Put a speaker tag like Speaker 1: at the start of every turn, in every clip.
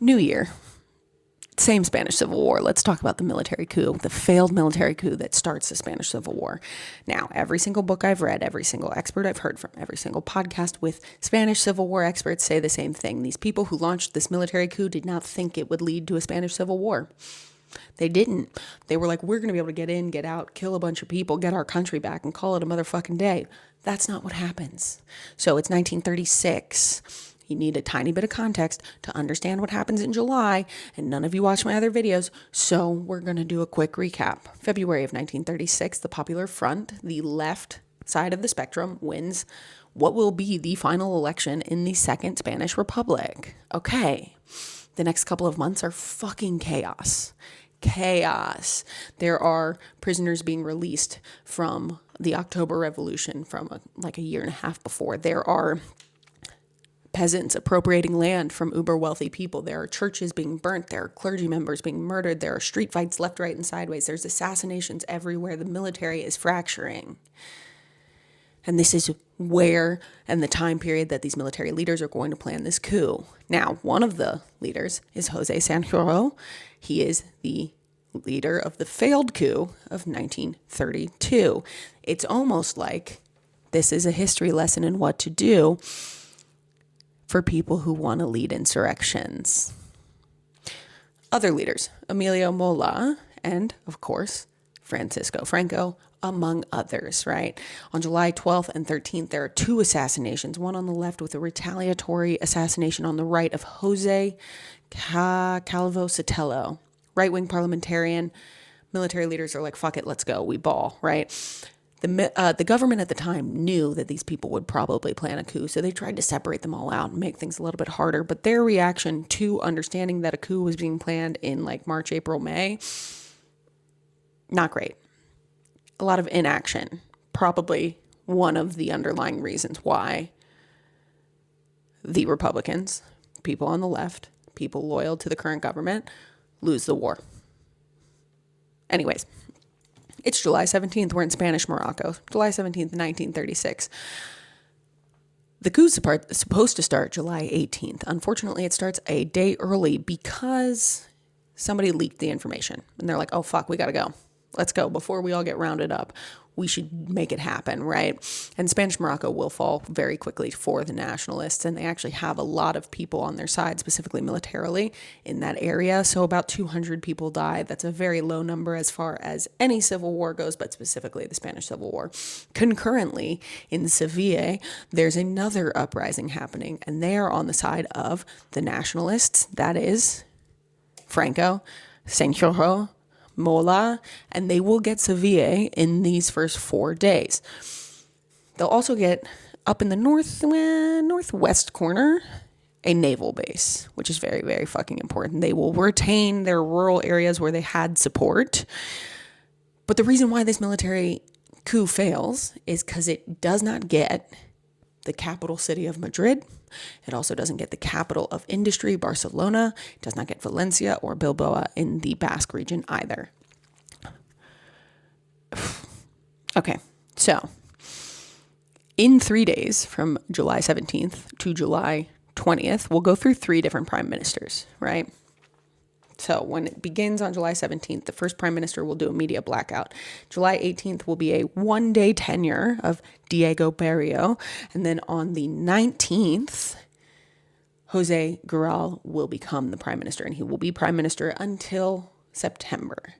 Speaker 1: New Year. Same Spanish Civil War. Let's talk about the military coup, the failed military coup that starts the Spanish Civil War. Now, every single book I've read, every single expert I've heard from, every single podcast with Spanish Civil War experts say the same thing. These people who launched this military coup did not think it would lead to a Spanish Civil War. They didn't. They were like, we're going to be able to get in, get out, kill a bunch of people, get our country back, and call it a motherfucking day. That's not what happens. So it's 1936. You need a tiny bit of context to understand what happens in July, and none of you watch my other videos, so we're going to do a quick recap. February of 1936, the Popular Front, the left side of the spectrum, wins what will be the final election in the Second Spanish Republic. Okay, the next couple of months are fucking chaos. Chaos. There are prisoners being released from the October Revolution from a year and a half before. There are peasants appropriating land from uber wealthy people. There are churches being burnt. There are clergy members being murdered. There are street fights left, right, and sideways. There's assassinations everywhere. The military is fracturing. And this is where and the time period that these military leaders are going to plan this coup. Now, one of the leaders is Jose Sanjurjo. He is the leader of the failed coup of 1932. It's almost like this is a history lesson in what to do for people who want to lead insurrections. Other leaders, Emilio Mola and, of course, Francisco Franco, among others, right? On July 12th and 13th, there are two assassinations, one on the left with a retaliatory assassination on the right of Jose Calvo Sotelo, right-wing parliamentarian. Military leaders are like, fuck it, let's go, we ball, right? The government at the time knew that these people would probably plan a coup, so they tried to separate them all out and make things a little bit harder. But their reaction to understanding that a coup was being planned in March, April, May, not great. A lot of inaction. Probably one of the underlying reasons why the Republicans, people on the left, people loyal to the current government, lose the war. Anyways. It's July 17th. We're in Spanish Morocco. July 17th, 1936. The coup's supposed to start July 18th. Unfortunately, it starts a day early because somebody leaked the information. And they're like, oh, fuck, we got to go. Let's go. Before we all get rounded up, we should make it happen, right? And Spanish Morocco will fall very quickly for the nationalists, and they actually have a lot of people on their side, specifically militarily, in that area. So about 200 people die. That's a very low number as far as any civil war goes, but specifically the Spanish Civil War. Concurrently, in Seville, there's another uprising happening, and they are on the side of the nationalists. That is Franco, Sanjurjo, Mola, and they will get Seville in these first 4 days. They'll also get up in the northwest corner a naval base, which is very, very fucking important. They will retain their rural areas where they had support. But the reason why this military coup fails is because it does not get the capital city of Madrid. It also doesn't get the capital of industry, Barcelona. It does not get Valencia or Bilbao in the Basque region either. Okay, so in 3 days from July 17th to July 20th, we'll go through 3 different prime ministers, right? So when it begins on July 17th, the first prime minister will do a media blackout. July 18th will be a 1-day tenure of Diego Barrio. And then on the 19th, Jose Guerral will become the prime minister, and he will be prime minister until September.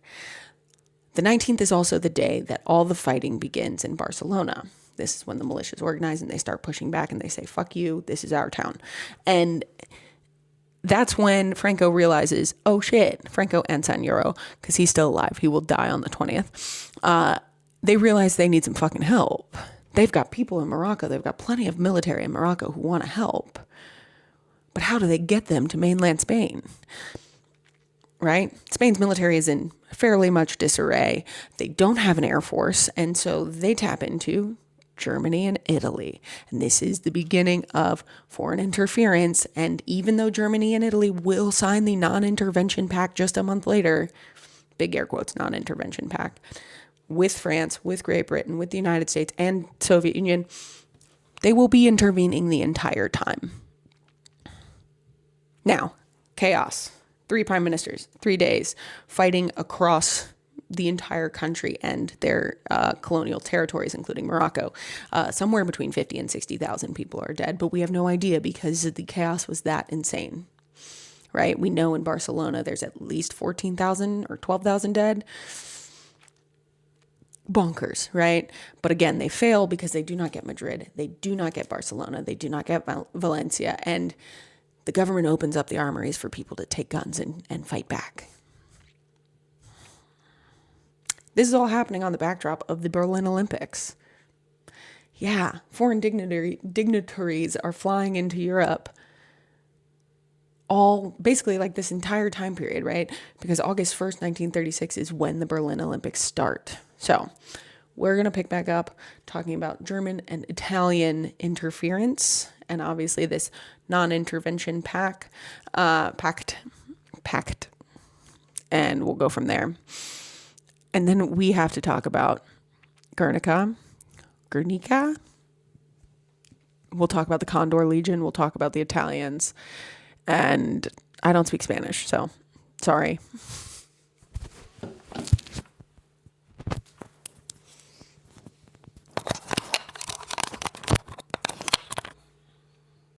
Speaker 1: The 19th is also the day that all the fighting begins in Barcelona. This is when the militias organize and they start pushing back and they say, fuck you, this is our town. And that's when Franco realizes, oh shit, Franco and Sanjurjo, because he's still alive, he will die on the 20th. They realize they need some fucking help. They've got people in Morocco, they've got plenty of military in Morocco who want to help. But how do they get them to mainland Spain? Right? Spain's military is in fairly much disarray. They don't have an air force, and so they tap into Germany and Italy. And this is the beginning of foreign interference. And even though Germany and Italy will sign the non-intervention pact just a month later, big air quotes, non-intervention pact, with France, with Great Britain, with the United States and Soviet Union, they will be intervening the entire time. Now, chaos. 3 prime ministers, 3 days, fighting across the entire country and their colonial territories, including Morocco. Somewhere between 50 and 60,000 people are dead, but we have no idea because the chaos was that insane, right? We know in Barcelona there's at least 14,000 or 12,000 dead. Bonkers, right? But again, they fail because they do not get Madrid. They do not get Barcelona. They do not get Valencia. And the government opens up the armories for people to take guns and fight back. This is all happening on the backdrop of the Berlin Olympics. Yeah, foreign dignitaries are flying into Europe all basically like this entire time period, right? Because August 1st, 1936 is when the Berlin Olympics start. So we're going to pick back up talking about German and Italian interference and obviously this non-intervention pact, and we'll go from there. And then we have to talk about Guernica. We'll talk about the Condor Legion. We'll talk about the Italians. And I don't speak Spanish, so sorry.